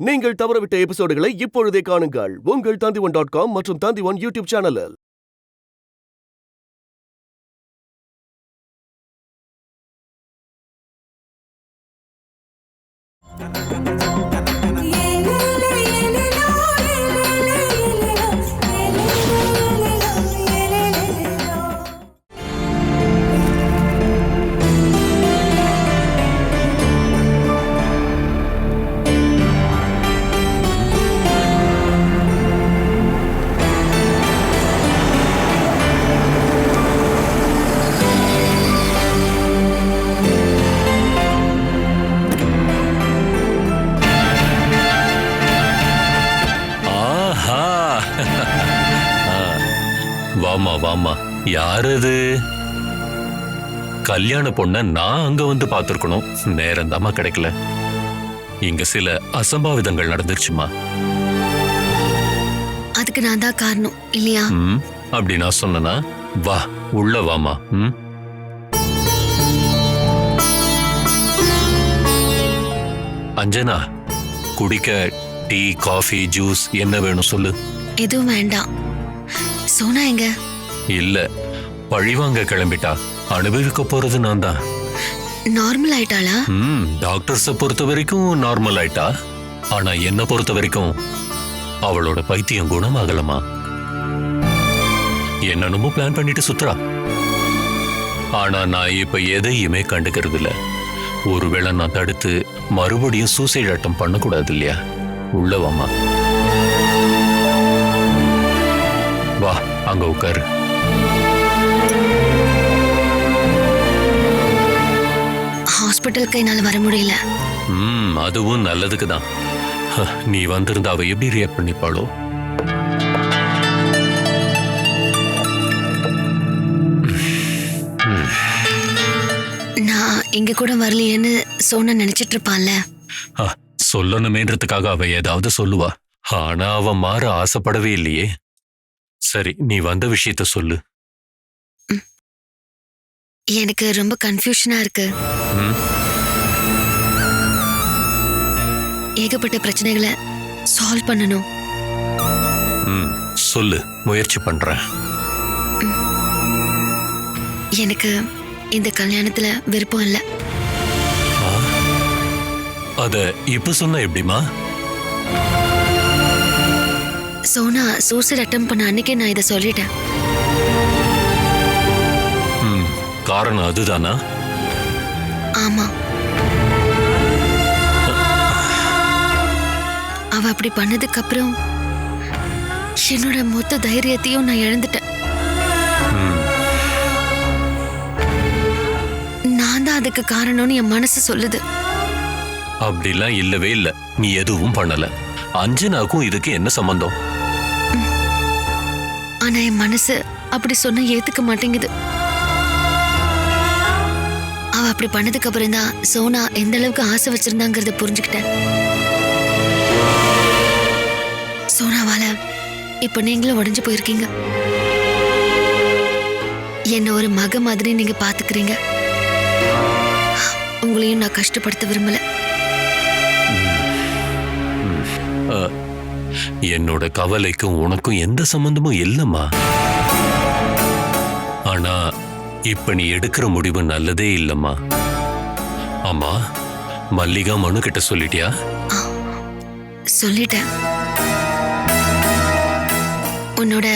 நீங்கள் தவறவிட்ட எபிசோடுகளை இப்பொழுதே காணுங்கள் உங்கள் Tandivan.com மற்றும் Tandivan யூடியூப் சேனலில். வாமா வாமா, யாரு அது? கல்யாண பொண்ண நான் அங்க வந்து பாத்துருக்கணும், நேரம் தாமா கிடைக்கல. இங்க சில அசம்பாவிதங்கள் நடந்துருச்சுமா. அதுக்கு நான் தான் காரணம் இல்லையா? அப்படி நான் சொன்னா வா, உள்ள வாமா. அஞ்சனா, குடிக்க டீ, காஃபி, ஜூஸ் என்ன வேணும் சொல்லு. எதுவும் வேண்டாம். சோனா எங்க? இல்ல, பழிவாங்க கிளம்பிட்டா. அனுபவிக்க போறது நான் தான். நார்மல் ஆயிட்டாளா? டாக்டர்ஸ பொறுத்த வரைக்கும் நார்மல் ஆயிட்டா. ஆனா என்ன பொறுத்த வரைக்கும் அவளோட பைத்தியம் குணமாகலமா. என்னென்னமோ பிளான் பண்ணிட்டு சுத்துறா. ஆனா நான் இப்ப எதையுமே கண்டுக்கிறது இல்ல. ஒருவேளை நான் தடுத்து மறுபடியும் சூசைட் அட்டம் பண்ணக்கூடாது இல்லையா? உள்ள வாமா. வா, அங்க உட்காரு. ஹாஸ்பிட்டலுக்கு என்னால வர முடியல. அதுவும் நல்லதுக்கு தான். நீ வந்திருந்தா அவ எப்படி ரியாக்ட் பண்ணிப்பாளோ? நான் இங்க கூட வரலையேன்னு சோனா நினைச்சிட்டு இருப்பான்ல. சொல்லணுமேன்றதுக்காக அவ ஏதாவது சொல்லுவா. ஆனா அவ மாற ஆசைப்படவே இல்லையே. சரி, நீ வந்த விஷயத்த சொல்லு. எனக்கு ரொம்ப கன்ஃபியூஷனா இருக்கு. ஏகப்பட்ட பிரச்சனைகளை சால்வ் பண்ணணும். சொல்லு, முயற்சி பண்றேன். எனக்கு இந்த கல்யாணத்துல விருப்பம் இல்ல. அத இப்ப சொன்ன எப்படிமா? சோனா சூசைட் அட்டெம்ப்ட் பண்ண அன்னைக்கே நான் இதை சொல்லிட்டேன். காரணம் அதுதானா? ஆமா. அவ அப்படி பண்ணதுக்கு அப்புறம் என்னோட மொத்த தைரியத்தையும் நான் இழந்துட்டேன். நான் தான் அதுக்கு காரணம்னு என் மனசு சொல்லுது. அப்படிலாம் இல்லவே இல்ல. நீ எதுவும் பண்ணல. அஞ்சனாக்கும் இதுக்கு என்ன சம்பந்தம்? ஆனா என் மனசு அப்படி சொன்ன ஏத்துக்க மாட்டேங்குது. அவ அப்படி பண்ணதுக்கு அப்புறம் தான் சோனா எந்த அளவுக்கு ஆசை வச்சிருந்தாங்கிறத புரிஞ்சுக்கிட்டேன். சோனாவால இப்ப நீங்களும் உடைஞ்சு போயிருக்கீங்க. என்ன ஒரு மக மாதிரி நீங்க பாத்துக்கிறீங்க. உங்களையும் நான் கஷ்டப்படுத்த விரும்பல. என்னோட கவலைக்கும் உனக்கும் எந்த சம்பந்தமும் இல்லம்மா. ஆனா இப்ப நீ எடுக்கிற முடிவு நல்லதே இல்லம்மா. ஆமா, மல்லிகா மனு கிட்ட சொல்லிட்டியா? சொல்லிட்டேன். உன்னோட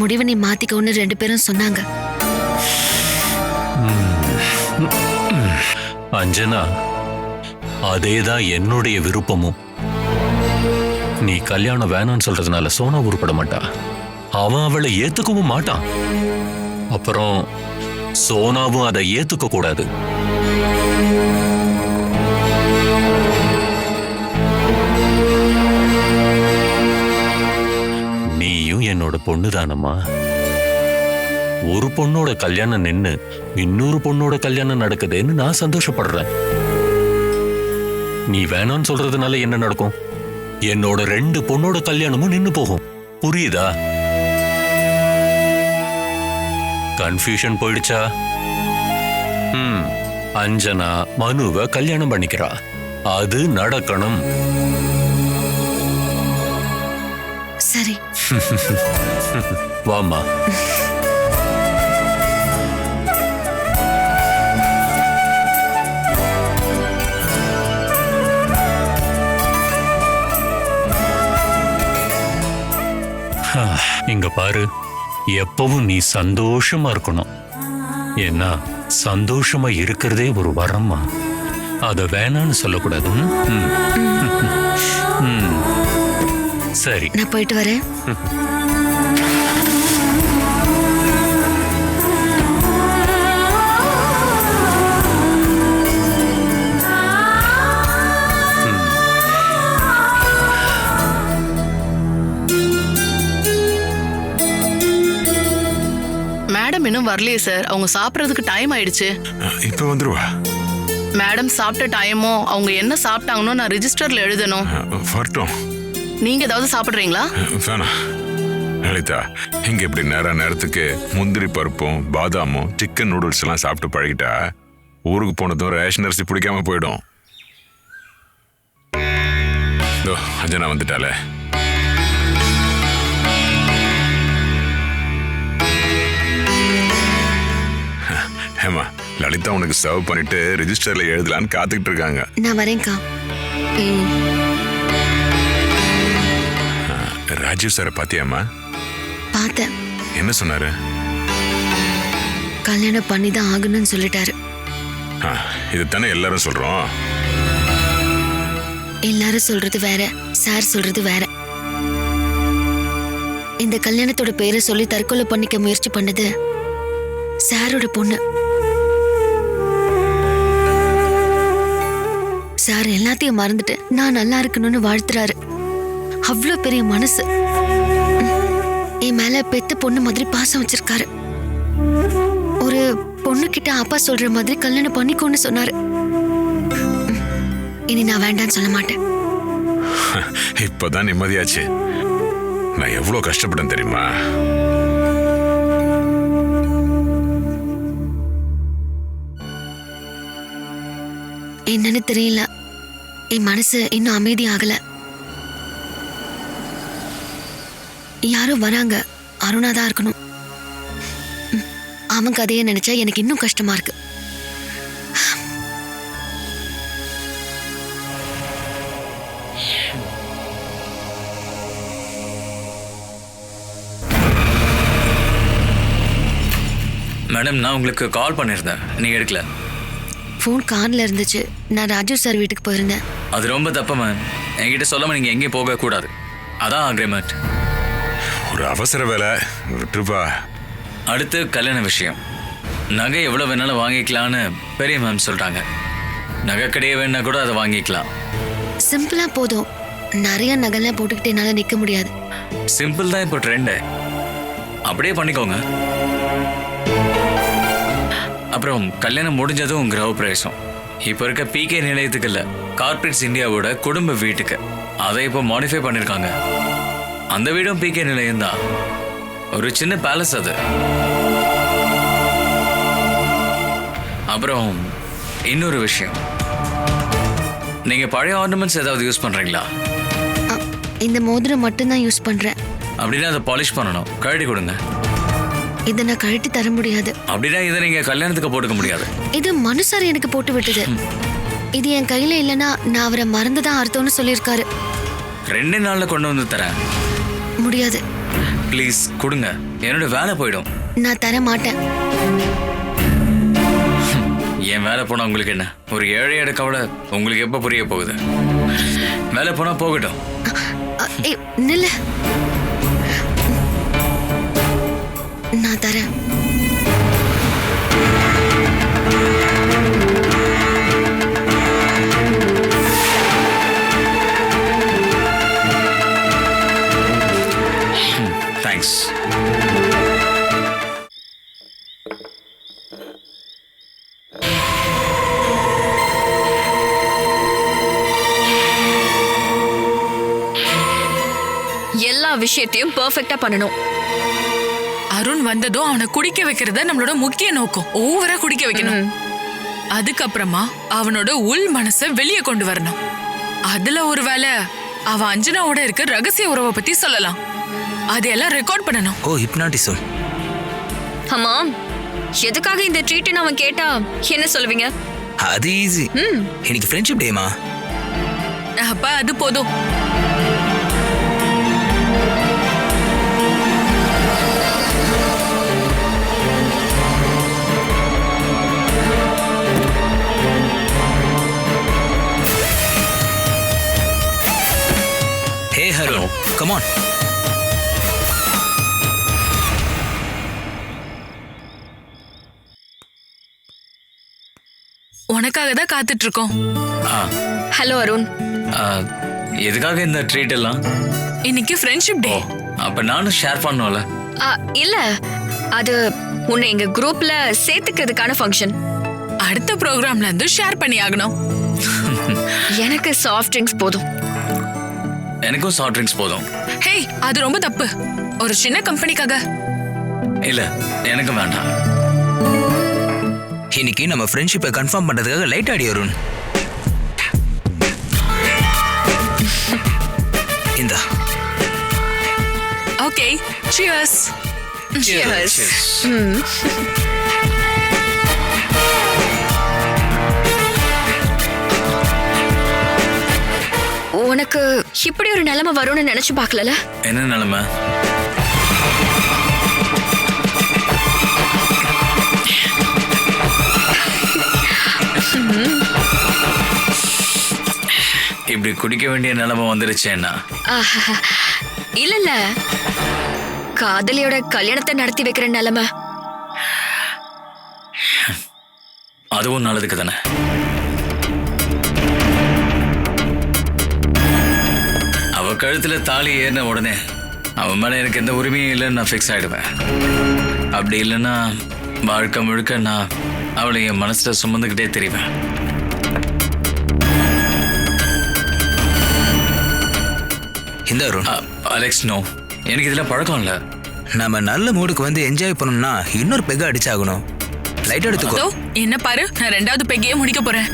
முடிவை நீ மாத்திக்கோன்னு 2 பேரும் சொன்னாங்க. அஞ்சனா, அதேதான் என்னுடைய விருப்பமும். நீ கல்யாணம் வேணான்னு சொல்றதுனால சோனா உருப்பட மாட்டா. அவன் அவளை ஏத்துக்கவும் மாட்டான். அப்புறம் சோனாவும் அதை ஏத்துக்க கூடாது. நீயும் என்னோட பொண்ணுதானம்மா. ஒரு பொண்ணோட கல்யாணம் நின்னு இன்னொரு பொண்ணோட கல்யாணம் நடக்குதுன்னு நான் சந்தோஷப்படுறேன். நீ வேணான்னு சொல்றதுனால என்ன நடக்கும்? என்னோட 2 பொண்ணோட கல்யாணமும் நின்னு போகும். புரியுதா? கன்ஃபியூஷன் போயிடுச்சா? அஞ்சனா மனுவை கல்யாணம் பண்ணிக்கிறா. அது நடக்கணும். வாம்மா. இங்க பாரு, எப்பவும் நீ சந்தோஷமா இருக்கணும். ஏன்னா சந்தோஷமா இருக்கிறதே ஒரு வரம்மா. அத வேணான்னு சொல்லக்கூடாது. சரி, நான் போயிட்டு வரேன். மேடம் இன்னும் வரலையே சார். அவங்க சாப்பிட்றதுக்கு டைம் ஆயிடுச்சு. இப்போ வந்துருவா. மேடம் சாப்பிட்ட டைமோ அவங்க என்ன சாப்பிட்டாங்கன்னு நான் ரிஜிஸ்டர்ல எழுதணும். வரட்டும். நீங்க ஏதாவது சாப்பிடுறீங்களா? வேணாம் லலிதா, இங்க இப்படி நேரத்துக்கு முந்திரி பருப்பும் பாதாமும் சிக்கன் நூடுல்ஸ் எல்லாம் சாப்பிட்டு பழகிட்டா ஊருக்கு போனதும் ரேஷன் அரிசி பிடிக்காம போயிடும். அஞ்சனா வந்துட்டாலே. ஹேமா, லலிதா உனக்கு சர்வ் பண்ணிட்டு ரிஜிஸ்டர்ல எழுதலான்னு காத்துக்கிட்டு இருக்காங்க. நான் வரேன்க்கா. ராஜீவ் சாரை பாத்தியாமா? பார்த்தேன். என்ன சொன்னாரு? கல்யாணம் பண்ணி தான் ஆகணும்னு சொல்லிட்டாரு. இது தானே எல்லாரும் சொல்றோம். எல்லாரும் சொல்றது வேற, சார் சொல்றது வேற. இந்த கல்யாணத்தோட பேரை சொல்லி தற்கொலை பண்ணிக்க முயற்சி பண்ணது சாரோட பொண்ணு. சார் எல்லாத்தையும் மறந்துட்டு நான் நல்லா இருக்கணும்னு வாழ்த்துறாரு. அவ்வளோ பெரிய மனசு. என் மேல பெத்த பொண்ணு மாதிரி பாசம் வச்சிருக்காரு. ஒரு பொண்ணு கிட்ட அப்பா சொல்ற மாதிரி கல்யாணம் பண்ணிக்கோன்னு சொன்னாரு. இனி நான் வேண்டான்னு சொல்ல மாட்டேன். இப்பதான் நிம்மதியாச்சு. நான் எவ்வளவு கஷ்டப்பட்டேன் தெரியுமா? என்னன்னு தெரியல, என் மனசு இன்னும் அமைதியாகல. யாரோ வராங்க. அருணாதான் இருக்கணும். அவன் கதையை நினைச்சா எனக்கு இன்னும் கஷ்டமா இருக்கு. மேடம், நான் உங்களுக்கு கால் பண்ணியிருந்தேன், நீங்க எடுக்கல. ஃபோன் கார்ல இருந்துச்சு. நான் ராஜீவ் சார் வீட்டுக்கு போயிருந்தேன். அது ரொம்ப தப்பு மேம். என்கிட்ட சொல்லாம நீங்க எங்கேயும் போக கூடாது. அதான் அக்ரிமெண்ட். ஒரு அவசர வேலை விட்டுருப்பா. அடுத்து கல்யாண விஷயம். நகை எவ்வளவு வேணாலும் வாங்கிக்கலான்னு பெரிய மேம் சொல்றாங்க. நகை கடையே வேணா கூட அதை வாங்கிக்கலாம். சிம்பிளா போதும். நிறைய நகைலாம் போட்டுக்கிட்டு என்னால நிக்க முடியாது. சிம்பிள் தான் இப்போ ட்ரெண்டு. அப்படியே பண்ணிக்கோங்க. அப்புறம் கல்யாணம் முடிஞ்சதும் கிரக பிரவேசம். இப்போ இருக்க பிகே நிலையத்துக்கு இல்லை, கார்ப்பரேட்ஸ் இந்தியாவோட குடும்ப வீட்டுக்கு. அதை இப்போ மாடிஃபை பண்ணியிருக்காங்க. அந்த வீடும் பிகே நிலையம் தான். ஒரு சின்ன பேலஸ் அது. அப்புறம் இன்னொரு விஷயம், நீங்க பழைய ஆர்னமெண்ட்ஸ் ஏதாவது யூஸ் பண்றீங்களா? இந்த மோதிரம் மட்டும்தான் யூஸ் பண்றேன். அப்படின்னா அதை பாலிஷ் பண்ணணும். கழட்டி கொடுங்க. இதை நான் கழட்டி தர முடியாது. அப்படின்னா இதை நீங்க கல்யாணத்துக்கு போட்டுக்க முடியாது. இது மனுஷார் எனக்கு போட்டு விட்டது. இது என் கையில இல்லைன்னா நான் அவரை மறந்துதான் அர்த்தம்னு சொல்லியிருக்காரு. 2 நாள்ல கொண்டு வந்து தரேன். முடியாது. ப்ளீஸ் கொடுங்க, என்னோட வேலை போயிடும். நான் தர மாட்டேன். என் வேலை போனா உங்களுக்கு என்ன? ஒரு ஏழையோட கவலை உங்களுக்கு எப்ப புரிய போகுது? வேலை போனா போகட்டும். நில்ல, நான் தரேன். தேங்க்ஸ். எல்லா விஷயத்தையும் பெர்ஃபெக்ட்டா பண்ணணும். அருண் வந்ததும் அவனை குடிக்க வைக்கிறத நம்மளோட முக்கிய நோக்கம். ஓவரா குடிக்க வைக்கணும். அதுக்கப்புறமா அவனோட உள் மனசை வெளியே கொண்டு வரணும். அதுல ஒருவேளை அவன் அஞ்சனாவோட இருக்க ரகசிய உறவை பத்தி சொல்லலாம். அதையெல்லாம் ரெக்கார்ட் பண்ணணும். ஓ ஹிப்னாட்டிசம். ஆமா, எதுக்காக இந்த ட்ரீட்னு அவன் கேட்டா என்ன சொல்லுவீங்க? அது ஈஸி. இன்னைக்கு ஃப்ரெண்ட்ஷிப் டேமா. அப்ப அது போதும். Hey hello, come on. உனக்காக தான் காத்துட்டு இருக்கோம். ஹலோ அருண். எதுக்காக இந்த ட்ரீட் எல்லாம்? இன்னைக்கு ஃப்ரெண்ட்ஷிப் டே. அப்ப நானும் ஷேர் பண்ணோம்ல. இல்ல, அது உன்னை எங்க குரூப்ல சேர்த்துக்கிறதுக்கான ஃபங்க்ஷன். அடுத்த ப்ரோக்ராம்ல இருந்து ஷேர் பண்ணி ஆகணும். எனக்கு சாஃப்ட் ட்ரிங்க்ஸ் போதும். எனக்கும் சாஃப்ட் ட்ரிங்க்ஸ் போதும். ஹே, அது ரொம்ப தப்பு. ஒரு சின்ன கம்பெனிக்காக. இல்ல, எனக்கு வேண்டாம். இன்னைக்கு நம்ம ஃப்ரெண்ட்ஷிப்பை கன்ஃபார்ம் பண்றதுக்காக லைட் ஆடி அருண். இந்தா. Okay, cheers. சியர்ஸ். உனக்கு இப்படி ஒரு நிலைமை வரும்னு நினைச்சு பார்க்கல. என்ன நிலைமை? இப்படி குடிக்க வேண்டிய நிலைமை வந்துருச்சேன்னா? இல்ல, காதலியோட கல்யாணத்தை நடத்தி வைக்கிற நிலைமை. அதுவும் நல்லதுக்கு தானே. அவ கழுத்துல தாலி ஏறின உடனே அவன் மேல எனக்கு எந்த உரிமையும் இல்லைன்னு நான் ஃபிக்ஸ் ஆயிடுவேன். அப்படி இல்லைன்னா வாழ்க்கை முழுக்க நான் அவளை என் மனசுல சுமந்துக்கிட்டே தெரிவேன். இந்த அருண். அலெக்ஸ், நோ, எனக்கு இதெல்லாம் பழக்கம் இல்லை. நம்ம நல்ல மூடுக்கு வந்து என்ஜாய் பண்ணணும்னா இன்னொரு பெக் அடிச்சாகணும். லைட் எடுத்துக்கோ. என்ன பாரு, நான் 2வது பெக்கையே முடிக்க போறேன்.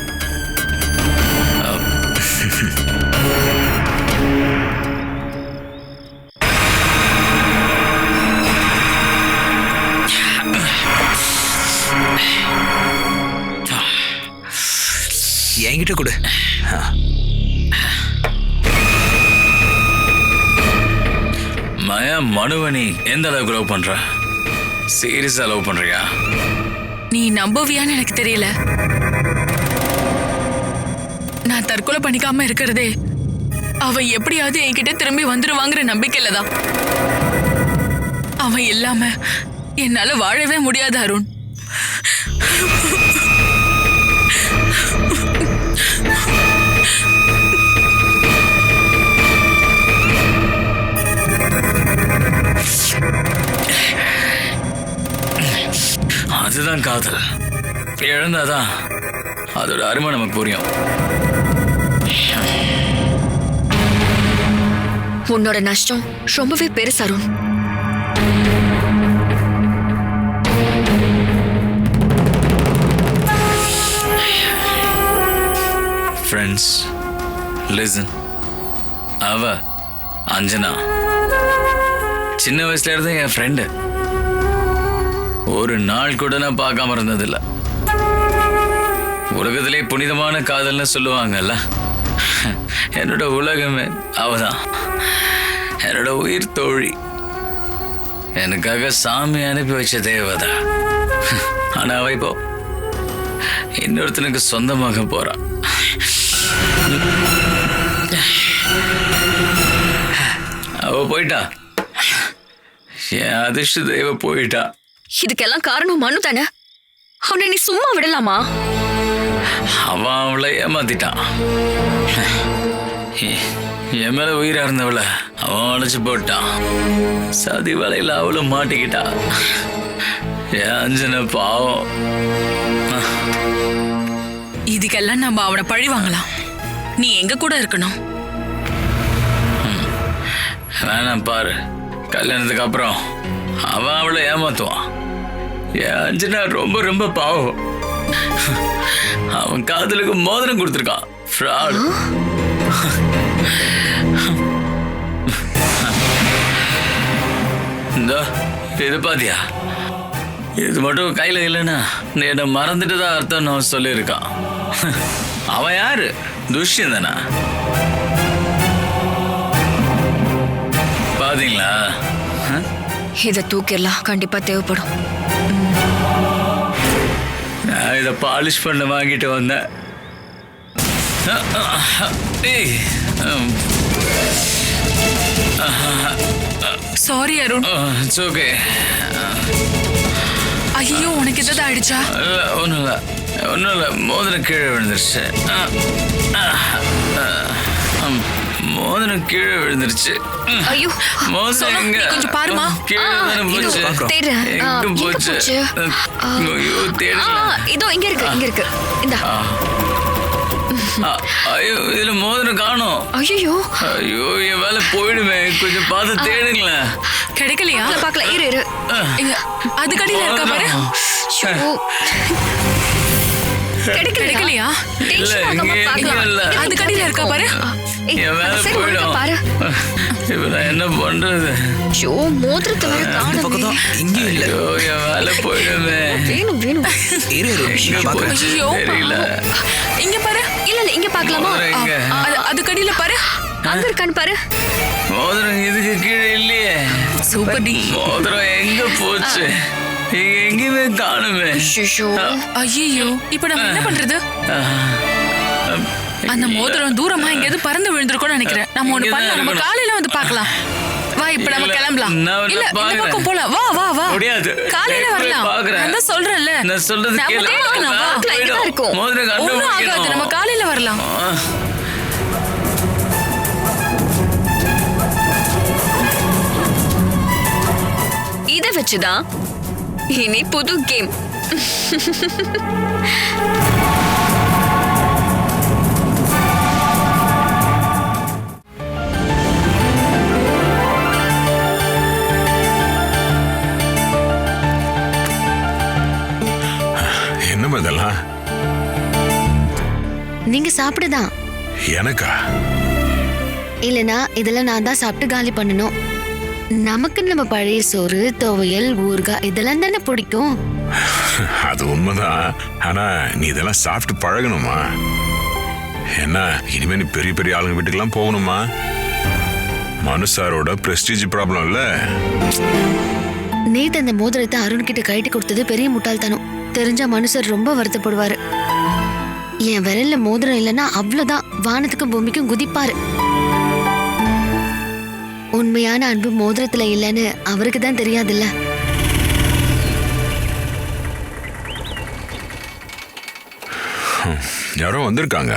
என்கிட்ட கொடு. மயா, மனுவனி எந்த அளவுக்கு லவ் பண்ற? சீரியஸா லவ் பண்றியா? நீ நம்புவியான்னு எனக்கு தெரியல. நான் தற்கொலை பண்ணிக்காம இருக்கிறதே அவன் எப்படியாவது என்கிட்ட திரும்பி வந்துருவாங்கிற நம்பிக்கையில தான். அவன் இல்லாம என்னால வாழவே முடியாது அருண். அதுதான் காதல். இழந்தாதான் அதோட அருமை நமக்கு புரியும். உன்னோட நஷ்டம் ரொம்பவே பெருசு அருண். Friends, listen. அவ அஞ்சனா சின்ன வயசுல இருந்து என் ஃப்ரெண்டு. ஒரு நாள் கூட நான் பார்க்காம இருந்ததில்லை. உலகத்திலே புனிதமான காதல்னு சொல்லுவாங்கல்ல, என்னோட உலகமே அவதான். என்னோட உயிர் தோழி. எனக்காக சாமி அனுப்பி வச்ச தேவதை. ஆனா அவ இப்போ இன்னொருத்தனுக்கு சொந்தமாக போறான். அவ போயிட்டா. என் அதிர்ஷ்ட தேவ போயிட்டா. இதுக்கெல்லாம் காரணம் மனு தானே. அவனை நீ சும்மா விடலாமா? அவன் அவளை ஏமாத்திட்டான். என் மேல உயிரா இருந்தவள அவன் அழைச்சு போட்டான். சதி வலையில அவளும் மாட்டிக்கிட்டா. என் அஞ்சன பாவம். இதுக்கெல்லாம் நம்ம அவனை பழி வாங்கலாம். நீ எங்க கூட இருக்கணும். வேணாம் பாரு, கல்யாணத்துக்கு அப்புறம் அவன் அவளை ஏமாத்துவான். என் அஞ்சனா ரொம்ப ரொம்ப பாவம். அவன் காதலுக்கு மோதிரம் கொடுத்துருக்கான். ஃப்ராட். இந்த இது பாத்தியா, இது மட்டும் கையில இல்லைன்னா நீ என்ன மறந்துட்டு தான் அர்த்தம் நான் சொல்லியிருக்கான். அவன் யாரு? துஷ்யந்தனா? பாத்தீங்களா? இதை தூக்கிடலாம், கண்டிப்பா தேவைப்படும். நான் இதை பாலிஷ் பண்ண வாங்கிட்டு வந்தேன். சாரி அருண். It's okay. ஐயோ, உனக்கு எதாவது ஆயிடுச்சா? ஒன்றும் இல்லை, மோதிரம் கீழே விழுந்துருச்சு. மோதிரம் கீழே விழுந்துருச்சு. ஐயோ, மோதிரம் எங்க? கொஞ்சம் பாருமா. கீழே தானே போச்சு. எங்க போச்சு? ஐயோ, தேடுங்க. இதோ இங்க இருக்கு. இந்தா. ஐயோ, இதுல மோதிரம் காணோம். ஐயோ, என் வேலை போயிடுமே. கொஞ்சம் பார்த்து தேடுங்களேன். கிடைக்கலையா? பார்க்கல. இரு. இங்க அது கடையில இருக்கா பாரு. கிடைக்கலையா? அது கடையில இருக்கா பாரு. என் வேலை போயிடும். பாரு. இப்ப நான் என்ன பண்றது? மோதிரத்தை வேற காணோமே. இங்கேயும் இல்ல. ஐயோ, என் வேலை போயிடுமே. வேணும். ஐயோ, தெரியல. இங்க பாரு. இல்ல இங்க பார்க்கலாமா? அது கடையில பாரு. அங்க இருக்கான்னு பாரு. மோதிரம் இதுக்கு கீழே இல்லையே. சூப்பர் டி. மோதிரம் எங்க போச்சு? எங்கேயுமே காணுமே. ஐயோ, இப்ப நம்ம என்ன பண்றது? அந்த மோதிரம் தூரமா எங்கேயாவது பறந்து விழுந்திருக்கும்னு நினைக்கிறேன். நம்ம ஒண்ணு பண்ணலாம். நம்ம காலையில வந்து பார்க்கலாம். வா, இப்ப நம்ம கிளம்பலாம். இல்ல, இந்த பக்கம் போலாம். வா. முடியாது. காலையில வரலாம். நான் சொல்றேன்ல. நான் சொல்றது நம்ம கேட்கலாம். வா, இங்கதான் இருக்கும். ஒண்ணும் ஆகாது. நம்ம காலையில வரலாம். இத வச்சுதான் இனி புது கேம். என்னம்மா இதெல்லாம்? நீங்க சாப்பிடுதான். எனக்கா? இல்லனா இதெல்லாம் நான் தான் சாப்பிட்டு காலி பண்ணணும். நமக்கு நம்ம பழைய சோறு, துவையல், ஊறுகாய் இதெல்லாம் தானே பிடிக்கும். அது உண்மைதான். ஆனா நீ இதெல்லாம் சாப்பிட்டு பழகணுமா? என்ன இனிமே நீ பெரிய பெரிய ஆளுங்க வீட்டுக்கெல்லாம் போகணுமா? மனுஷாரோட பிரஸ்டீஜ் ப்ராப்ளம் இல்ல. நேத்து அந்த மோதிரத்தை அருண் கிட்ட கைட்டு கொடுத்தது பெரிய முட்டாள்தனம். தெரிஞ்ச மனுஷர் ரொம்ப வருத்தப்படுவாரு. என் விரல்ல மோதிரம் இல்லைன்னா அவ்வளவுதான், வானத்துக்கும் பூமிக்கும் குதிப்பாரு. உண்மையான அன்பு மோதிரத்துல இல்லைன்னு அவருக்கு தான் தெரியாதுல்ல. யாரோ வந்திருக்காங்க.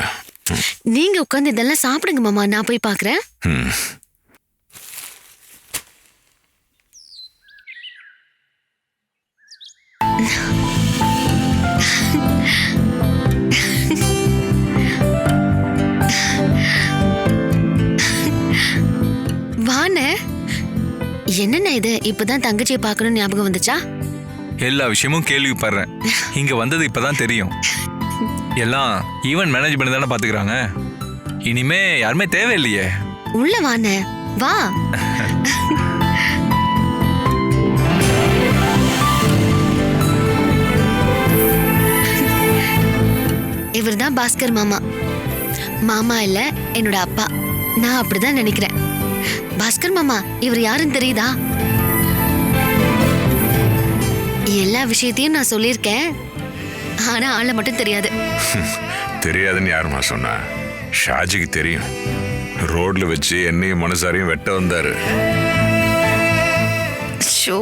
நீங்க உட்கார்ந்து இதெல்லாம் சாப்பிடுங்க மாமா, நான் போய் பாக்குறேன். வானே, என்னென்ன இது? இப்பதான் தங்கச்சியை பார்க்கணும்னு ஞாபகம் வந்துச்சா? எல்லா விஷயமும் கேள்விப்படுறேன். இங்க வந்தது இப்பதான் தெரியும். எல்லாம் ஈவென்ட் மேனேஜ்மெண்ட் தானே பாத்துக்கிறாங்க. இனிமே யாருமே தேவையில்லையே. உள்ள வானே, வா. இவர்தான் பாஸ்கர் மாமா. மாமா இல்ல, என்னோட அப்பா. நான் அப்படிதான் நினைக்கிறேன். பாஸ்கர் மாமா, இவர் யாருன்னு தெரியுதா? எல்லா விஷயத்தையும் நான் சொல்லியிருக்கேன், ஆனா ஆளை மட்டும் தெரியாது. தெரியாதுன்னு யாருமா சொன்னா? ஷாஜிக்கு தெரியும். ரோட்ல வச்சு என்னையும் மனசாரையும் வெட்ட வந்தாரு. ஷோ,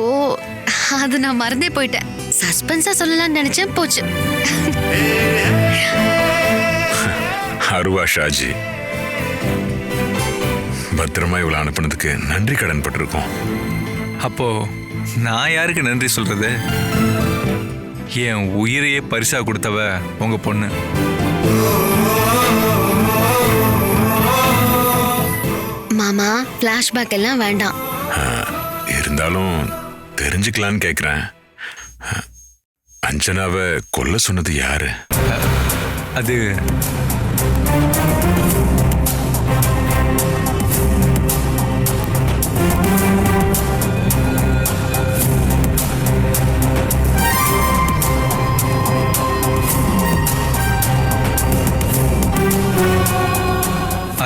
அது நான் மறந்தே போயிட்டேன். சஸ்பென்ஸா சொல்லலாம்னு நினைச்சேன், போச்சு. அருவா ஷாஜி, பத்திரமா இவ்வளவு அனுப்புனதுக்கு நன்றி கடன் பட்டிருக்கோம். அப்போ நான் யாருக்கு நன்றி சொல்றது? என் உயிரையே பரிசா கொடுத்தவ உங்க பொண்ணு. மாமா, பிளாஷ்பேக் எல்லாம் வேண்டாம். இருந்தாலும் தெரிஞ்சுக்கலான்னு கேக்குறேன். அஞ்சனாவை கொல்ல சொன்னது யாரு? அது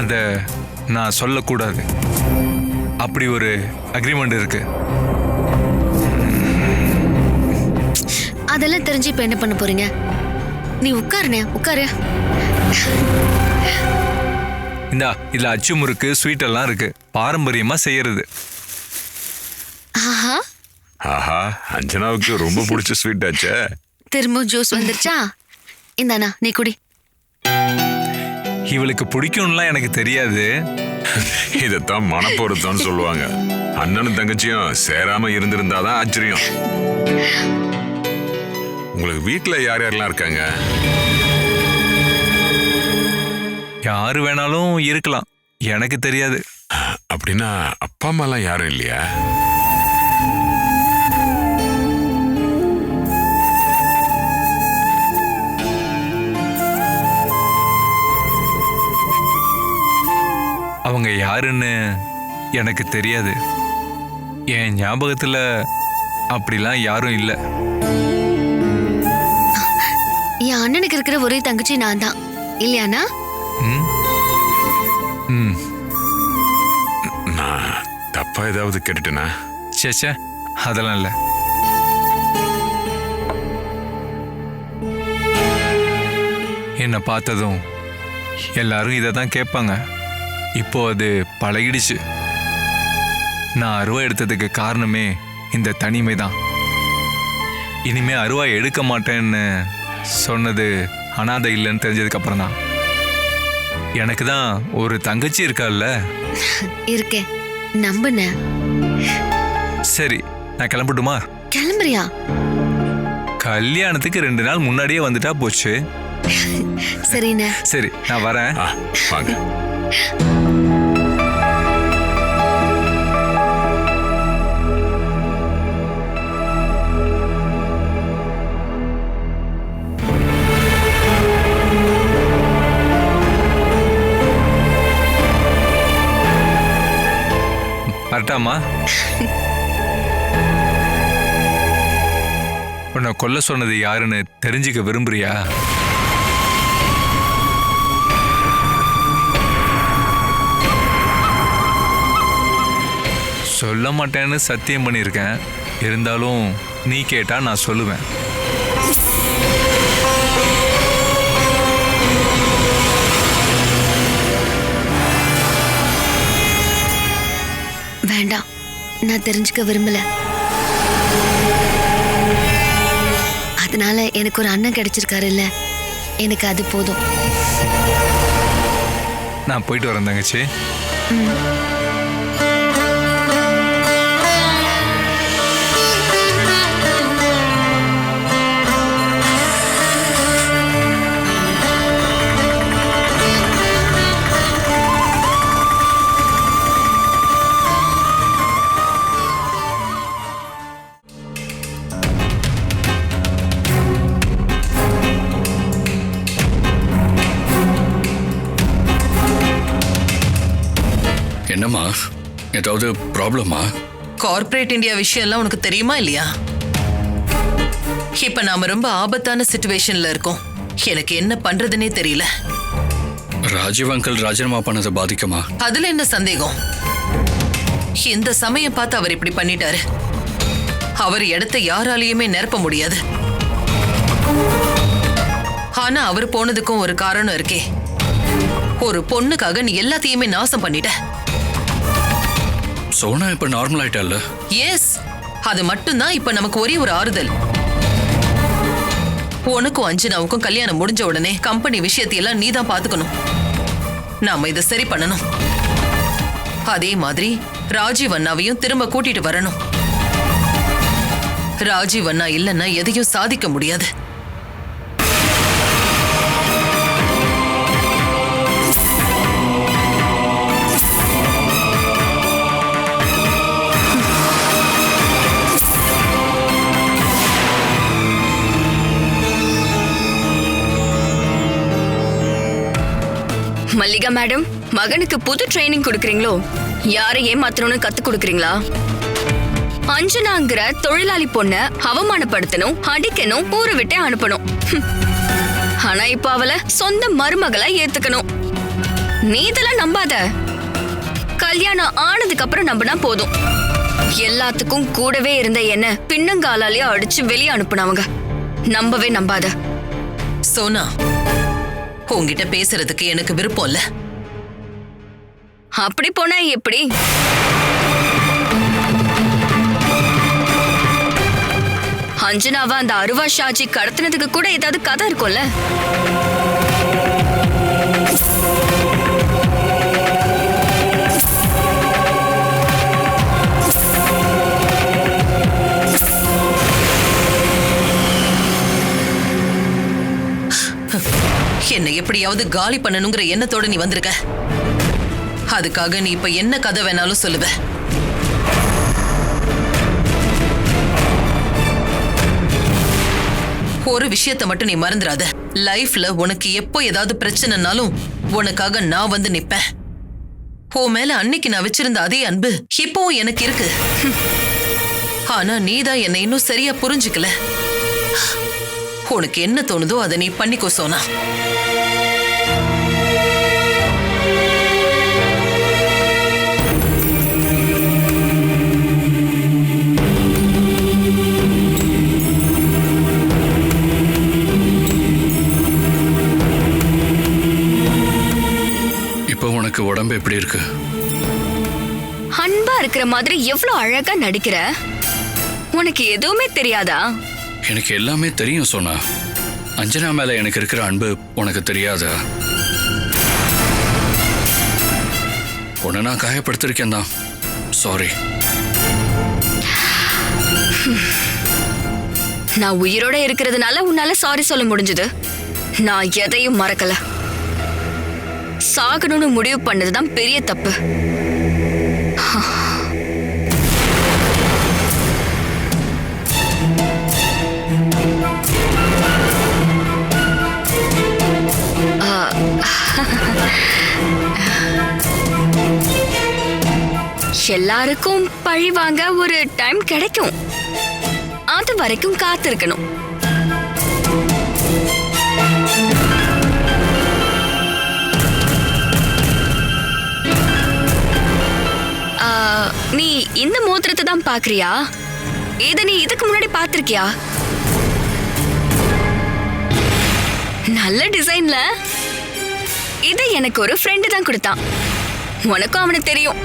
அதை நான் சொல்லக்கூடாது. அப்படி ஒரு அக்ரிமெண்ட் இருக்கு. அதெல்லாம் தெரிஞ்சு இப்ப என்ன பண்ண போறீங்க? நீ உட்காருனே, உட்காரு. இந்தா இதுல அச்சு முறுக்கு ஸ்வீட் எல்லாம் இருக்கு, பாரம்பரியமா செய்யறது. ஆஹா, ஆஹா, அஞ்சனாவுக்கு ரொம்ப பிடிச்ச ஸ்வீட் ஆச்சே. திரும்ப ஜூஸ் வந்துருச்சா? இந்தாண்ணா, நீ குடி. இவளுக்கு பிடிக்கும்லாம் எனக்கு தெரியாது. இதைத்தான் மனப்பொருத்தம்னு சொல்லுவாங்க. அண்ணனும் தங்கச்சியும் சேராம இருந்திருந்தாதான் ஆச்சரியம். உங்களுக்கு வீட்டுல யார் யாரெல்லாம் இருக்காங்க? யாரு வேணாலும் இருக்கலாம், எனக்கு தெரியாது. அப்படின்னா அப்பா அம்மா எல்லாம் யாரும் இல்லையா? அவங்க யாருன்னு எனக்கு தெரியாது. என் ஞாபகத்துல அப்படிலாம் யாரும் இல்லை. என் அண்ணனுக்கு இருக்கிற ஒரே தங்கச்சி நான் தான், இல்லையாண்ணா? ம் ம் நான் தப்பா ஏதாவது கேட்டுட்டேனா? சேச்சே, அதெல்லாம் இல்லை. என்னை பார்த்ததும் எல்லாரும் இதை தான் கேட்பாங்க. இப்போ அது பழகிடுச்சு. நான் அருவா எடுத்ததுக்கு காரணமே இந்த தனிமை தான். இனிமே அருவா எடுக்க மாட்டேன்னு சொன்னது அனாதை இல்லைன்னு தெரிஞ்சதுக்கு அப்புறம் தான். எனக்கு தான் ஒரு தங்கச்சி இருக்கால்ல. இருக்கேன், நம்புன. சரி, நான் கிளம்பட்டுமா? கிளம்புறியா? கல்யாணத்துக்கு 2 நாள் முன்னாடியே வந்துட்டா போச்சு. சரிண்ணே. சரி, நான் வரேன். வாங்க. வரட்டாமா? உன்னை கொல்ல சொன்னது யாருன்னு தெரிஞ்சுக்க விரும்புறியா? சொல்ல மாட்டேன்னு சத்தியம் பண்ணியிருக்கேன். இருந்தாலும் நீ கேட்டா நான் சொல்லுவேன். வேண்டாம், நான் தெரிஞ்சுக்க விரும்பல. அதனால எனக்கு ஒரு அண்ணன் கிடைச்சிருக்காரு இல்ல, எனக்கு அது போதும். நான் போயிட்டு வரேன் தங்கச்சி. என்னம்மா, ஏதாவது ப்ராப்ளமா? கார்ப்பரேட் இந்தியா விஷயம் எல்லாம் உனக்கு தெரியுமா இல்லையா? இப்ப நாம ரொம்ப ஆபத்தான சிச்சுவேஷன்ல இருக்கோம். எனக்கு என்ன பண்றதுன்னே தெரியல. ராஜீவ் அங்கிள் ராஜினாமா பண்ணதை பாதிக்குமா? அதுல என்ன சந்தேகம்? இந்த சமயம் பார்த்து அவர் இப்படி பண்ணிட்டாரு. அவர் இடத்தை யாராலையுமே நிரப்ப முடியாது. ஆனா அவர் போனதுக்கும் ஒரு காரணம் இருக்கே. ஒரு பொண்ணுக்காக நீ எல்லாத்தையுமே நாசம் பண்ணிட்ட. சோனா இப்ப நார்மல் ஆயிட்டால? எஸ், அது மட்டும்தான் இப்ப நமக்கு ஒரே ஒரு ஆறுதல். உனக்கும் அஞ்சனாவுக்கும் கல்யாணம் முடிஞ்ச உடனே கம்பெனி விஷயத்தையெல்லாம் நீ தான் பாத்துக்கணும். நாம இதை சரி பண்ணணும். அதே மாதிரி ராஜீவ் அண்ணாவையும் திரும்ப கூட்டிட்டு வரணும். ராஜீவ் அண்ணா இல்லைன்னா எதையும் சாதிக்க முடியாது. மல்லிகா மேடம், மகனுக்கு புது ட்ரைனிங் கொடுக்கறீங்களோ? யாரை ஏமாத்தணும்னு கத்து கொடுக்கறீங்களா? அஞ்சனாங்கிற தொழிலாளி பொண்ண அவமானப்படுத்தணும், அடிக்கணும், ஊரை விட்டு அனுப்பணும். ஆனா இப்ப அவளை சொந்த மருமகளா ஏத்துக்கணும். நீ இதெல்லாம் நம்பாத. கல்யாணம் ஆனதுக்கு அப்புறம் நம்பினா போதும். எல்லாத்துக்கும் கூடவே இருந்த என்ன பின்னங்காலாலேயே அடிச்சு வெளியே அனுப்புனவங்க. நம்பவே நம்பாத. சோனா, உன்கிட்ட பேசுறதுக்கு எனக்கு விருப்பம் இல்ல. அப்படி போனா எப்படி? அஞ்சனாவா அந்த அருவா ஷாஜி கடத்தினதுக்கு கூட ஏதாவது கதை இருக்கும்ல? என்னை எப்படியாவது காலி பண்ணணுங்கிற எண்ணத்தோட நீ வந்திருக்க. அதுக்காக நீ இப்ப என்ன கதை வேணாலும் சொல்லுவ. ஒரு விஷயத்தை மட்டும் நீ மறந்துடாத. லைஃப்ல உனக்கு எப்போ ஏதாவது பிரச்சனைனாலும் உனக்காக நான் வந்து நிப்பேன். உன் மேல அன்னைக்கு நான் வச்சிருந்த அதே அன்பு இப்பவும் எனக்கு இருக்கு. ஆனா நீதான் என்னை இன்னும் சரியா புரிஞ்சுக்கல. உனக்கு என்ன தோணுதோ அதை நீ பண்ணிக்கோ சோனா. இப்போ உனக்கு உடம்பு எப்படி இருக்கு? அன்பா இருக்கிற மாதிரி எவ்வளவு அழகா நடிக்கிற. உனக்கு எதுவுமே தெரியாதா? எனக்கு எல்லாமே தெரியும் சோனா. அஞ்சனா மேல எனக்கு இருக்கிற அன்பு உனக்கு தெரியாதா? உன்னை நான் காயப்படுத்திருக்கேன் தான். சாரி. நான் உயிரோட இருக்கிறதுனால உன்னால சாரி சொல்ல முடிஞ்சது. நான் எதையும் மறக்கல. சாகணும்னு முடிவு பண்ணதுதான் பெரிய தப்பு. எல்லாருக்கும் பழி வாங்க ஒரு டைம் கிடைக்கும். அது வரைக்கும் காத்திருக்கணும். நீ இந்த மோதிரத்தை தான் பாக்குறியா? இத நீ இதுக்கு முன்னாடி பாத்திருக்கியா? நல்ல டிசைன்ல. இத எனக்கு ஒரு ஃப்ரெண்டு தான் கொடுத்தான். உனக்கும் அவனுக்கு தெரியும்.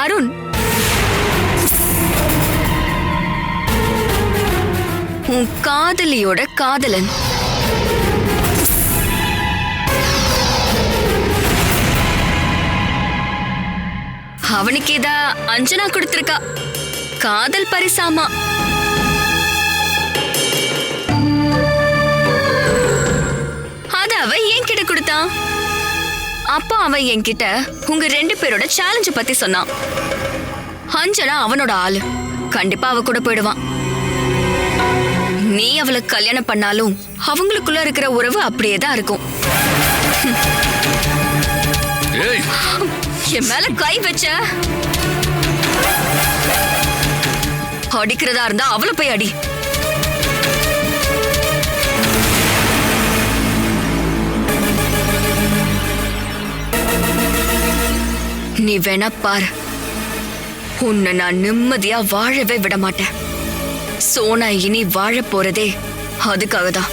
அருண், உன் காதலியோட காதலன். அவனுக்கு இத அஞ்சனா கொடுத்திருக்கா. காதல் பரிசாமா. அத அவ என்கிட்ட கொடுத்தான். அப்போ அவன் என்கிட்ட உங்க 2 பேரோட சேலஞ்ச பத்தி சொன்னான். அஞ்சனா அவனோட ஆளு. கண்டிப்பா அவ கூட போயிடுவான். நீ அவளை கல்யாணம் பண்ணாலும் அவங்களுக்குள்ள இருக்கிற உறவு அப்படியேதான் இருக்கும். என் மேல கை வச்ச அடிக்கிறதா இருந்தா அவளை போய் அடி. நீ வேணா பாரு, உன்னை நான் நிம்மதியா வாழவே விட மாட்டேன். சோனா இனி வாழ போறதே அதுக்காக தான்.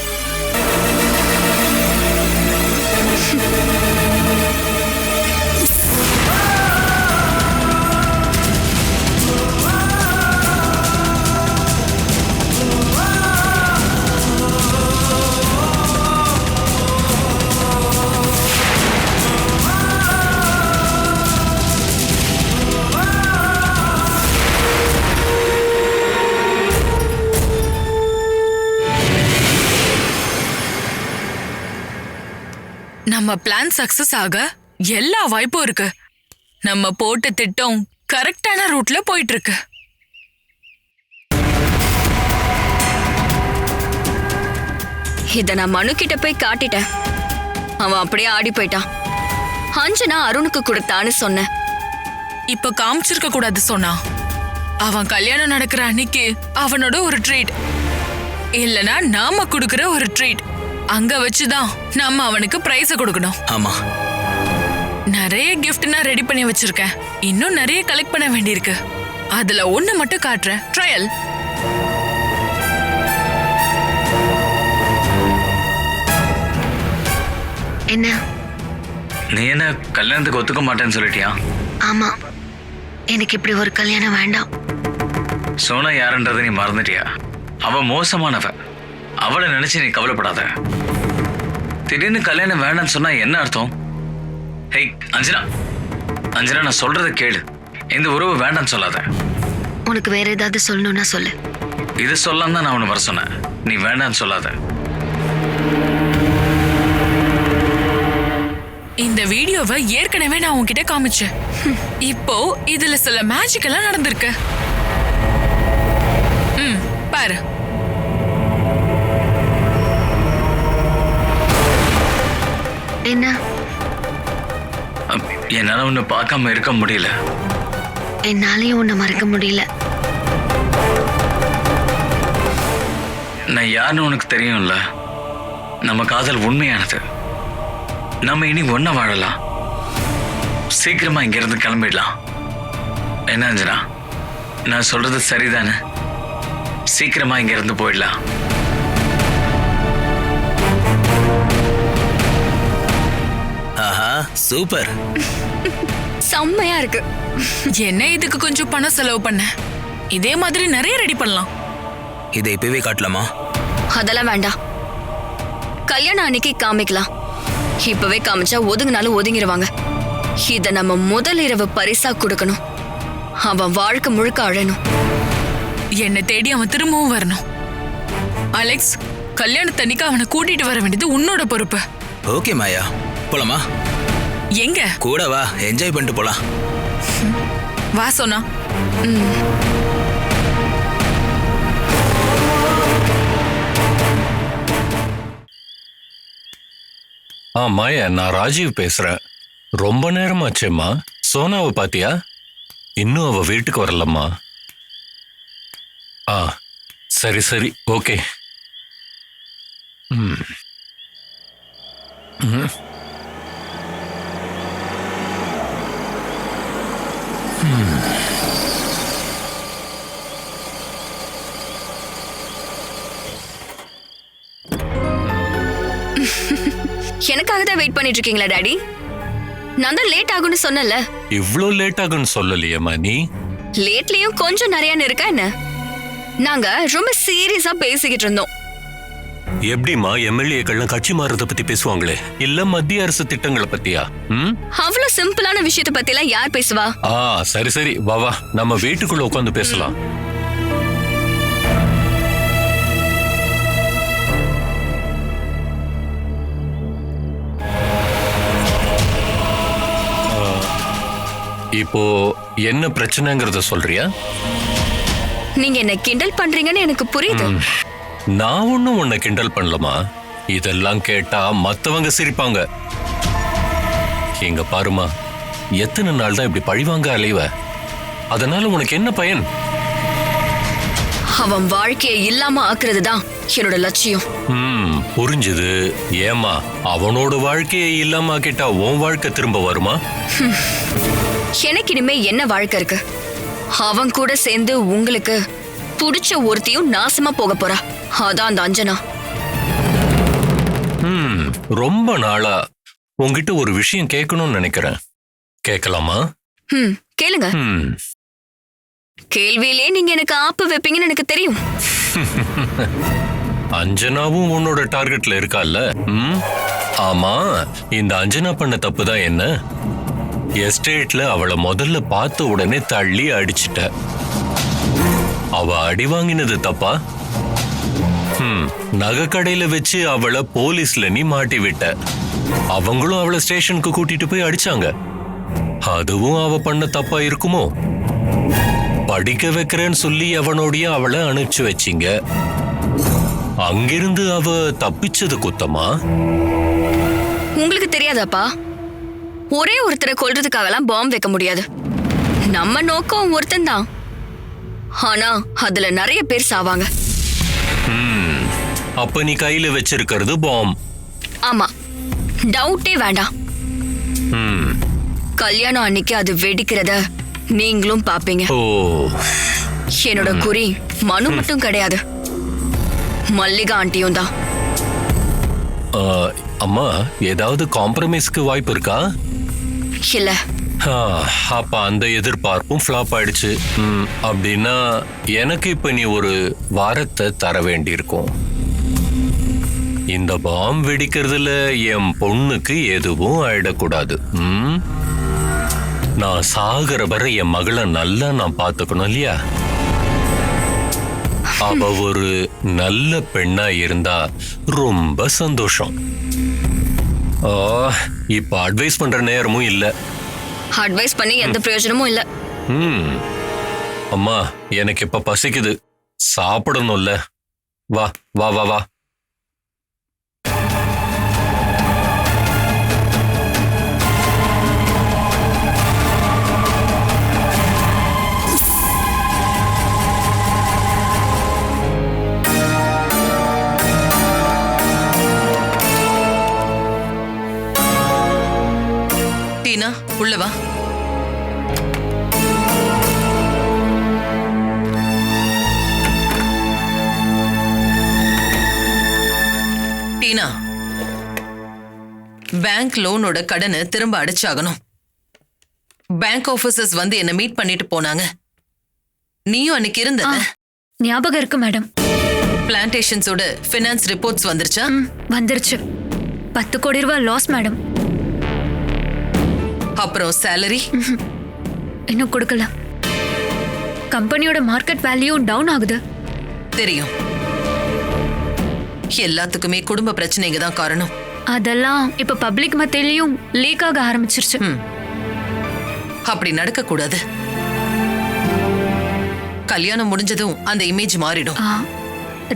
நம்ம பிளான் சக்சஸ் ஆக எல்லா வாய்ப்பும் இருக்கு. நம்ம போட்ட திட்டம் கரெக்டான ரூட்ல போயிட்டு இருக்கு. இத நான் மனு கிட்ட போய் காட்டிட்டேன். அவன் அப்படியே ஆடி போயிட்டான். அஞ்சனா அருணுக்கு கொடுத்தான்னு சொன்னேன். இப்ப காமிச்சிருக்க கூடாது சொன்னா. அவன் கல்யாணம் நடக்கிற அன்னைக்கு அவனோட ஒரு ட்ரீட், இல்லனா நாம கொடுக்கிற ஒரு ட்ரீட் அங்க வச்சுதான் நம்ம அவனுக்கு பிரைஸ கொடுக்கணும். ஆமா. நிறைய கிஃப்ட் நான் ரெடி பண்ணி வச்சிருக்கேன். இன்னும் நிறைய கலெக்ட் பண்ண வேண்டியிருக்கு. அதுல ஒண்ணு மட்டும் காட்டுறேன். ட்ரையல். என்ன? நீ என்ன கல்யாணத்துக்கு ஒத்துக்க மாட்டேன்னு சொல்லிட்டியா? ஆமா, எனக்கு இப்படி ஒரு கல்யாணம் வேண்டாம். சோனா யாருன்றதை நீ மறந்துட்டியா? அவ மோசமானவ. அவளை நினைச்சு நீ கவலைப்படாத. திடீர்னு கல்யாணம் வேண்டாம்னு சொன்னா என்ன அர்த்தம்? ஹேய் அஞ்சனா, அஞ்சனா நான் சொல்றதை கேளு. இந்த உறவு வேண்டாம்னு சொல்லாத. உனக்கு வேற ஏதாவது சொல்லணும்னா சொல்லு. இது சொல்லாம தான் நான் உன்னை வர சொன்னேன். நீ வேண்டாம்னு சொல்லாத. இந்த வீடியோவை ஏற்கனவே நான் உன்கிட்ட காமிச்சேன். இப்போ இதுல சில மேஜிக் எல்லாம் நடந்திருக்கு. பாரு. என்ன? என்னால உன்னை பார்க்காம இருக்க முடியல. என்னாலையும் உன்னை மறக்க முடியல. நான் யாருன்னு உனக்கு தெரியும்ல. நம்ம காதல் உண்மையானது. நம்ம இனி ஒண்ணா வாழலாம். சீக்கிரமா இங்க இருந்து கிளம்பிடலாம். என்ன அஞ்சனா, நான் சொல்றது சரிதானே? சீக்கிரமா இங்க இருந்து போயிடலாம். ஆஹா, சூப்பர். செம்மையா இருக்கு. என்ன இதுக்கு கொஞ்சம் பணம் செலவு பண்ண. இதே மாதிரி நிறைய ரெடி பண்ணலாம். இதை இப்பவே காட்டலாமா? அதெல்லாம் வேண்டாம். கல்யாணம் அன்னைக்கு காமிக்கலாம். இப்பவே காமிச்சா ஒதுங்கினாலும் ஒதுங்கிடுவாங்க. இத நம்ம முதல் இரவு பரிசா கொடுக்கணும். அவன் வாழ்க்கை முழுக்க அழணும். என்னை தேடி அவன் திரும்பவும் வரணும். அலெக்ஸ், கல்யாணத்தன்னைக்கு அவனை கூட்டிட்டு வர வேண்டியது உன்னோட பொறுப்பு. ஓகே மாயா, போலாமா? எங்க? கூட வா, என்ஜாய் பண்ணிட்டு போலாம். வா சோனா. மாயா, நான் ராஜீவ் பேசுறேன். ரொம்ப நேரமாச்சேம்மா. சோனாவை பாத்தியா? இன்னும் அவ வீட்டுக்கு வரலம்மா. சரி சரி, ஓகே. எனக்காக தான் வெயிட் பண்ணிட்டு இருக்கீங்களா டாடி? நான் தான் லேட் ஆகும்னு சொன்னல. இவ்ளோ லேட் ஆகும்னு சொல்லலையேம்மா நீ. லேட்லயும் கொஞ்சம் நிறைய இருக்கா என்ன? நாங்க ரொம்ப சீரியஸா பேசிக்கிட்டு இருந்தோம். எப்படிமா எம்எல்ஏக்கள்லாம் கட்சி மாறுறத பத்தி பேசுவாங்களே, இல்ல மத்திய அரசு திட்டங்களை பத்தியா? அவ்வளவு சிம்பிளான விஷயத்தை பத்தி எல்லாம் யார் பேசுவா? சரி சரி, வா வா, நம்ம வீட்டுக்குள்ள உட்காந்து பேசலாம். இப்போ என்ன பிரச்சனைங்கறத சொல்றியா? நீங்க என்ன கிண்டல் பண்றீங்கன்னு எனக்கு புரியுது. நான் ஒன்னும் உன்னை கிண்டல் பண்ணலமா. இதெல்லாம் கேட்டா மத்தவங்க சிரிப்பாங்க. இங்க பாருமா, எத்தனை நாள் தான் இப்படி பழிவாங்க அலைவ? அதனால உனக்கு என்ன பயன்? அவன் வாழ்க்கையை இல்லாம ஆக்குறது தான் என்னோட லட்சியம். புரிஞ்சுது. ஏமா, அவனோட வாழ்க்கையை இல்லாம ஆக்கிட்டா உன் வாழ்க்கை திரும்ப வருமா? எனக்கு இனிமே என்ன வாழ்க்கை இருக்கு? அவன் கூட சேர்ந்து உங்களுக்கு புடிச்ச ஒருத்தையும் நாசமா போக போறா. அதான் அந்த அஞ்சனா. ரொம்ப நாளா உங்ககிட்ட ஒரு விஷயம் கேட்கணும்னு நினைக்கிறேன். கேட்கலாமா? கேளுங்க. கேள்வியிலே நீங்க எனக்கு ஆப்பு வைப்பீங்கன்னு எனக்கு தெரியும். அஞ்சனாவும் உன்னோட டார்கெட்ல இருக்கால்ல? ஆமா, இந்த அஞ்சனா பண்ண தப்புதான் என்ன? எஸ்டேட்ல அவளை முதல்ல பார்த்த உடனே தள்ளி அடிச்சிட்ட. அவ அடி வாங்கினது தப்பா? நகை கடையில வச்சு அவளை போலீஸ்ல நீ மாட்டி விட்ட. அவங்களும் அவளை ஸ்டேஷனுக்கு கூட்டிட்டு போய் அடிச்சாங்க. அதுவும் அவ பண்ண தப்பா இருக்குமோ? படிக்க வைக்கிறேன்னு சொல்லி அவனோடைய அவளை அனுப்பிச்சு வச்சிங்க. அங்கிருந்து அவ தப்பிச்சது குத்தமா? உங்களுக்கு தெரியாதாப்பா? ஒரே ஒருத்தரை கொல்றதுக்காகலாம் பாம்பு வைக்க முடியாது. நம்ம நோக்கம் ஒருத்தன் தான். ஆனா அதுல நிறைய பேர் சாவாங்க. அப்ப நீ கையில வச்சிருக்கிறது பாம். ஆமா, டவுட்டே வேண்டாம். கல்யாணம் அன்னைக்கு அது வெடிக்கிறத நீங்களும் பாப்பீங்க. ஓ, என்னோட குறி மனு மட்டும் கிடையாது, மல்லிகா ஆண்டியும் தான். அம்மா, ஏதாவது காம்ப்ரமைஸ்க்கு வாய்ப்பு இருக்கா? இல்ல. அப்ப அந்த எதிர்பார்ப்பும் ஃபிளாப் ஆயிடுச்சு. அப்படின்னா எனக்கு இப்ப நீ ஒரு வாரத்தை தர வேண்டியிருக்கும். இந்த பாம் வெடிக்கிறதுல என் பொண்ணுக்கு எதுவும் ஆயிடக்கூடாது. நான் சாகிற வரை என் மகளை நல்லா நான் பார்த்துக்கணும் இல்லையா? அவ ஒரு நல்ல பெண்ணா இருந்தா ரொம்ப சந்தோஷம். இப்ப அட்வைஸ் பண்ற நேரமும் இல்ல. அட்வைஸ் பண்ணி எந்த பிரயோஜனமும் இல்ல. அம்மா, எனக்கு இப்ப பசிக்குது, சாப்பிடணும்ல. வா வா வா வா. டீனா, உள்ள வா. டீனா, பேங்க் லோனோட கடனை திரும்ப அடைச்சாகணும். பேங்க் ஆபீசர்ஸ் வந்து என்ன மீட் பண்ணிட்டு போனாங்க. நீயும் அன்னைக்கு இருந்த ஞாபகம் இருக்கு மேடம். பிளான்டேஷன்ஸோட ஃபினான்ஸ் ரிப்போர்ட்ஸ் வந்துருச்சா? வந்துருச்சு. 10 கோடி ரூபாய் லாஸ் மேடம். அப்புறம் சேலரி இன்னும் கொடுக்கல. கம்பெனியோட மார்க்கெட் வேல்யூ டவுன் ஆகுது. தெரியும். எல்லாத்துக்குமே குடும்ப பிரச்சனைங்க தான் காரணம். அதெல்லாம் இப்ப பப்ளிக் மத்தியிலயும் லீக் ஆக ஆரம்பிச்சிருச்சு. அப்படி நடக்க கூடாது. கல்யாணம் முடிஞ்சதும் அந்த இமேஜ் மாறிடும்.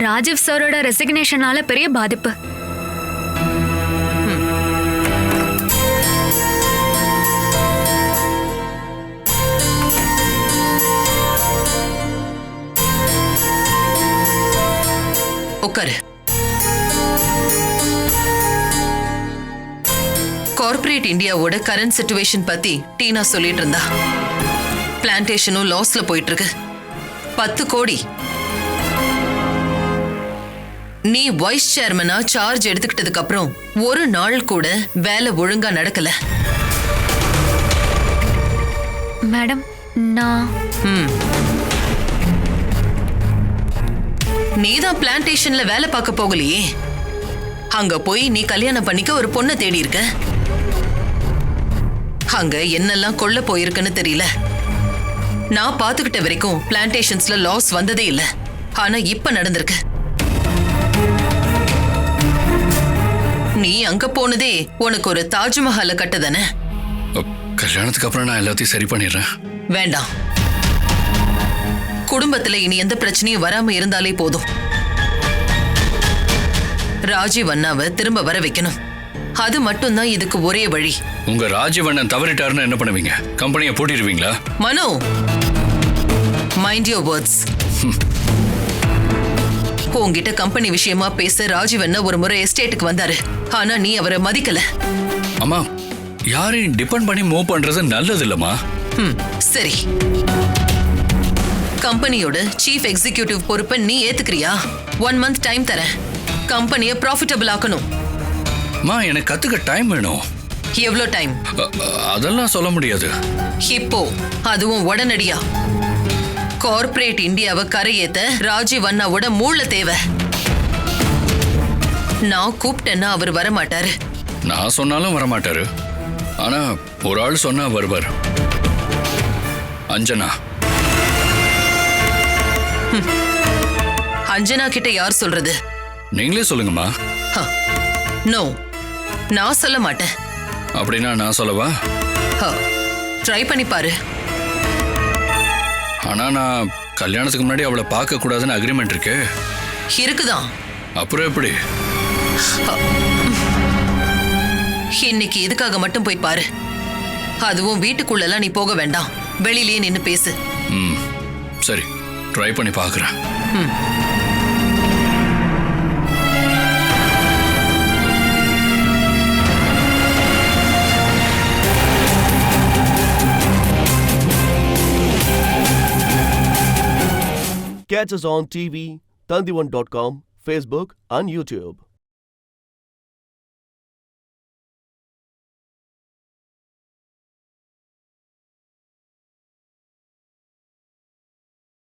ராஜீவ் சாரோட ரெசிக்னேஷனால பெரிய பாதிப்பு. உட்காரு. கார்ப்பரேட் இந்தியாவோட கரண்ட் சிச்சுவேஷன் பத்தி டீனா சொல்லிட்டு இருந்தா. பிளான்டேஷனும் லாஸ்ல போயிட்டு இருக்கு. 10 கோடி. நீ வைஸ் சேர்மனா சார்ஜ் எடுத்துக்கிட்டதுக்கு அப்புறம் ஒரு நாள் கூட வேலை ஒழுங்கா நடக்கல. மேடம், நான் நீதான் பிளான்டேஷன்ல வேலை பார்க்க போகலையே. அங்க போய் நீ கல்யாணம் பண்ணிக்க ஒரு பொண்ணை தேடி இருக்க. அங்க என்னெல்லாம் கொள்ள போயிருக்குன்னு தெரியல. நான் பாத்துக்கிட்ட வரைக்கும் பிளான்டேஷன்ஸ்ல லாஸ் வந்ததே இல்ல. ஆனா இப்ப நடந்திருக்கு. நீ அங்க போனதே உனக்கு ஒரு தாஜ்மஹாலை கட்டதானே. கல்யாணத்துக்கு அப்புறம் நான் எல்லாத்தையும் சரி பண்ணிடுறேன். வேண்டாம். குடும்பத்துல இனி எந்த பிரச்சனையும் வராம இருந்தாலே போதும். ராஜீவ் அண்ணாவை திரும்ப வர வைக்கணும். அது மட்டும்தான் இதுக்கு ஒரே வழி. உங்க ராஜீவ் அண்ணன் தவறிட்டாருன்னு என்ன பண்ணுவீங்க? கம்பெனியை பூட்டிடுவீங்களா? மனோ, மைண்ட் யுவர் வேர்ட்ஸ். உங்ககிட்ட கம்பெனி விஷயமா பேச ராஜீவ் அண்ணா ஒரு முறை எஸ்டேட்டுக்கு வந்தாரு. ஆனா நீ அவரை மதிக்கல. அம்மா, யாரையும் டிபெண்ட் பண்ணி மூவ் பண்றது நல்லது இல்லம்மா. சரி, கம்பெனியோட சீஃப் எக்ஸிகியூட்டிவ் பொறுப்பை நீ ஏத்துக்கிறியா? 1 month டைம் தரேன். கம்பெனியை ப்ராஃபிட்டபிள் ஆக்கணும். மா, எனக்கு கத்துக்க டைம் வேணும். எவ்வளோ டைம்? அதெல்லாம் சொல்ல முடியாது. இப்போ அதுவும் உடனடியா. கார்ப்பரேட் இந்தியாவை கரையேத்த ராஜீவ் அண்ணாவோட மூளை தேவை. நான் கூப்பிட்டேன்னா அவர் வரமாட்டாரு. நான் சொன்னாலும் வரமாட்டாரு. ஆனா ஒரு ஆள் சொன்னா வருவார். அஞ்சனா. அஞ்சனா கிட்ட யார் சொல்றது? நீங்களே சொல்லுங்கம்மா. நோ, நான் சொல்ல மாட்டேன். அப்படின்னா நான் சொல்லவா? ட்ரை பண்ணி பாரு. ஆனா நான் கல்யாணத்துக்கு முன்னாடி அவளை பார்க்க கூடாதுன்னு அக்ரிமெண்ட் இருக்கு. இருக்குதான். அப்புறம் எப்படி? இன்னைக்கு இதுக்காக மட்டும் போய் பாரு. அதுவும் வீட்டுக்குள்ளெல்லாம் நீ போக வேண்டாம். வெளியிலேயே நின்னு பேசு. சரி, ட்ரை பண்ணி பார்க்குறேன். Catch us on TV, Tandivan.com, Facebook and YouTube.